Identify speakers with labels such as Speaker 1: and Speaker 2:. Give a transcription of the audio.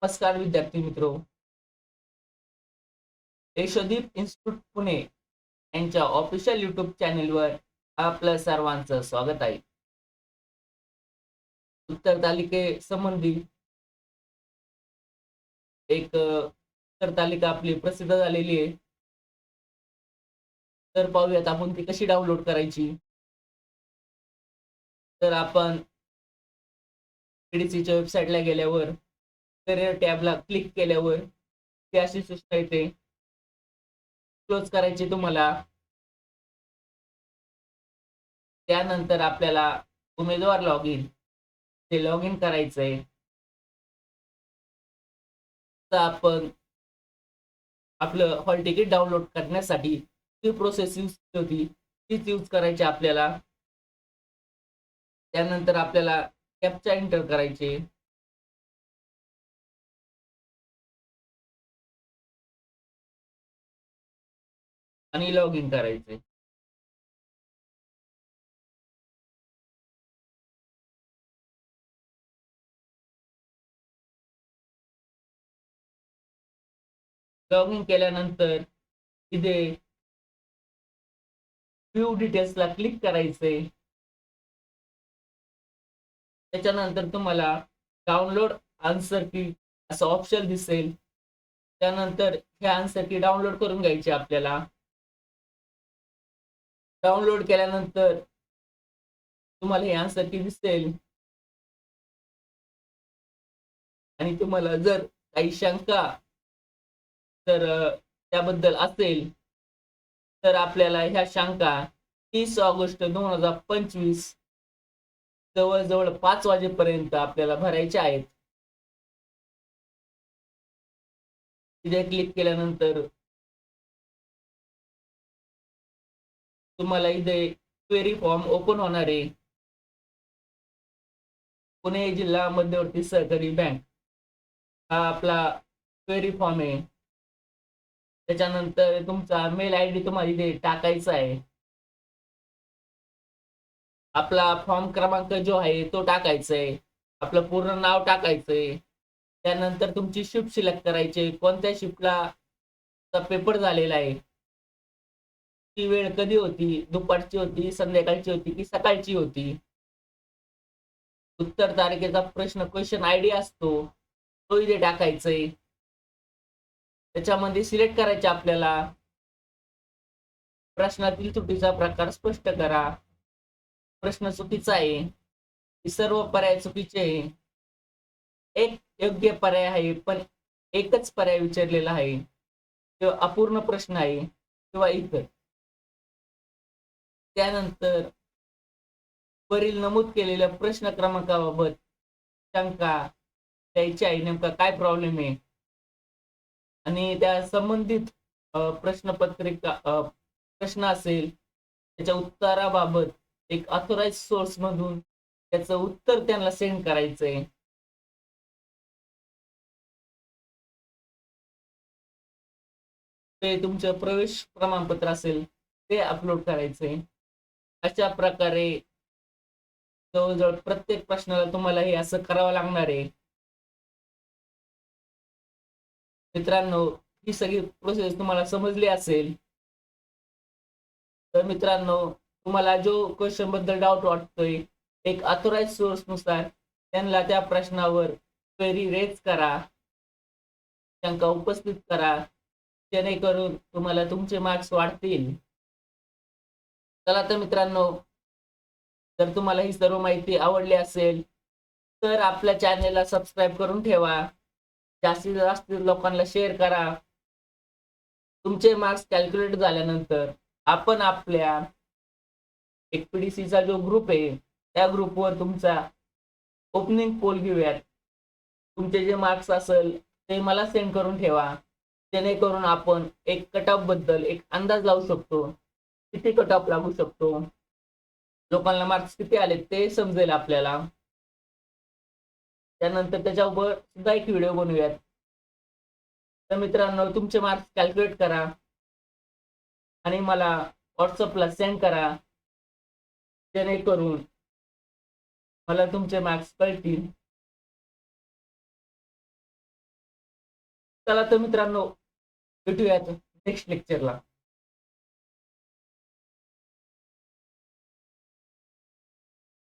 Speaker 1: नमस्कार विद्यार्थी मित्रो. यशोदीप इन्स्टिट्यूट पुणे यांच्या ऑफिशियल युट्यूब चॅनेलवर आपलं सर्वांचं स्वागत आहे. उत्तर तालिके संबंधी एक उत्तर तालिका आपली प्रसिद्ध झालेली आहे. तर पाहूयात आपण ती कशी डाउनलोड करायची. तर आपण पीडीसीच्या वेबसाईटला गेल्यावर करिअर टॅबला क्लिक केल्यावर ती अशी सूचना येते. क्लोज करायची तुम्हाला. त्यानंतर आपल्याला उमेदवार लॉग इन ते लॉग इन करायचंय. तर आपण आपलं हॉल तिकीट डाउनलोड करण्यासाठी जी प्रोसेस यूज होती तीच यूज करायची आपल्याला. त्यानंतर आपल्याला कॅप्चा एंटर करायचे. आणि लॉग इन करायचे. लॉग इन केल्यानंतर इथे व्ह्यू डिटेल्सला क्लिक करायचे. त्याच्यानंतर तुम्हाला डाउनलोड आन्सर की असं ऑप्शन दिसेल. त्यानंतर हे आन्सर की डाउनलोड करून घ्यायचे आपल्याला. डाउनलोड केल्यानंतर तुम्हाला हे आन्सर की दिसेल. आणि तुम्हाला जर काही शंका तर त्याबद्दल असेल तर आपल्याला ह्या शंका 30 ऑगस्ट 2025 जवळजवळ 5 वाजेपर्यंत आपल्याला भरायच्या आहेत. तिथे क्लिक केल्यानंतर तुम्हाला इथे क्वेरी फॉर्म ओपन होणार आहे. पुणे जिल्हा मध्यवर्ती सहकारी बँक हा आपला क्वेरी फॉर्म आहे. त्याच्यानंतर तुमचा मेल आयडी तुम्हाला इथे टाकायचा आहे. आपला फॉर्म क्रमांक जो आहे तो टाकायचा आहे. आपलं पूर्ण नाव टाकायचंय. त्यानंतर तुमची शिफ्ट सिलेक्ट करायची, कोणत्या शिफ्टला पेपर झालेला आहे, ती वेळ कधी होती, दुपारची होती, संध्याकाळची होती की सकाळची होती. उत्तर तारखेचा प्रश्न क्वेश्चन आयडी असतो तो इथे टाकायचंय. त्याच्यामध्ये सिलेक्ट करायचे आपल्याला. प्रश्नातील त्रुटीचा प्रकार स्पष्ट करा. प्रश्न चुकीचा आहे, सर्व पर्याय चुकीचे आहे, एक योग्य पर्याय आहे पण एकच पर्याय विचारलेला आहे, किंवा अपूर्ण प्रश्न आहे किंवा इतर. त्यानंतर वरील नमूद केलेल्या प्रश्न क्रमांकाबाबत शंका द्यायची आहे, नेमका काय प्रॉब्लेम आहे आणि त्या संबंधित प्रश्नपत्रिका प्रश्न असेल त्याच्या उत्तराबाबत एक ऑथोराइज सोर्स मधून त्याचं उत्तर त्यांना सेंड करायचंय. ते तुमचं प्रवेश प्रमाणपत्र असेल ते अपलोड करायचंय. अशा प्रकारे जवळजवळ प्रत्येक प्रश्नाला तुम्हाला हे असं करावं लागणार आहे. मित्रांनो, ही सगळी प्रोसेस तुम्हाला समजली असेल. तर मित्रांनो, तुम्हाला जो क्वेश्चन बद्दल डाऊट वाटतोय एक ऑथोराइज सोर्स नुसार त्यांना त्या प्रश्नावर क्वेरी रेज करा, शंका उपस्थित करा, जेणेकरून तुम्हाला तुमचे मार्क्स वाढतील. चला तर मित्रांनो, जर तुम्हाला ही सर्व माहिती आवडली असेल तर आपल्या चॅनेलला सबस्क्राईब करून ठेवा. जास्तीत जास्त लोकांना शेअर करा. तुमचे मार्क्स कॅल्क्युलेट झाल्यानंतर आपण आपल्या पीडीसीचा जो ग्रुप आहे त्या ग्रुपवर तुमचा ओपनिंग पोल घेऊयात. तुमचे जे मार्क्स असेल ते मला सेंड करून ठेवा, जेणेकरून आपण एक कट ऑफ बद्दल एक अंदाज लावू शकतो. किती कट ऑफ लागू शकतो, लोकांना मार्क्स किती आले ते समजेल आपल्याला. त्यानंतर त्याच्यावर सुद्धा एक व्हिडिओ बनवूयात. तर मित्रांनो, तुमचे मार्क्स कॅल्क्युलेट करा आणि मला व्हॉट्सअपला सेंड करा, जेणेकरून मला तुमचे मार्क्स कळतील. चला तर मित्रांनो, भेटूयात नेक्स्ट लेक्चरला.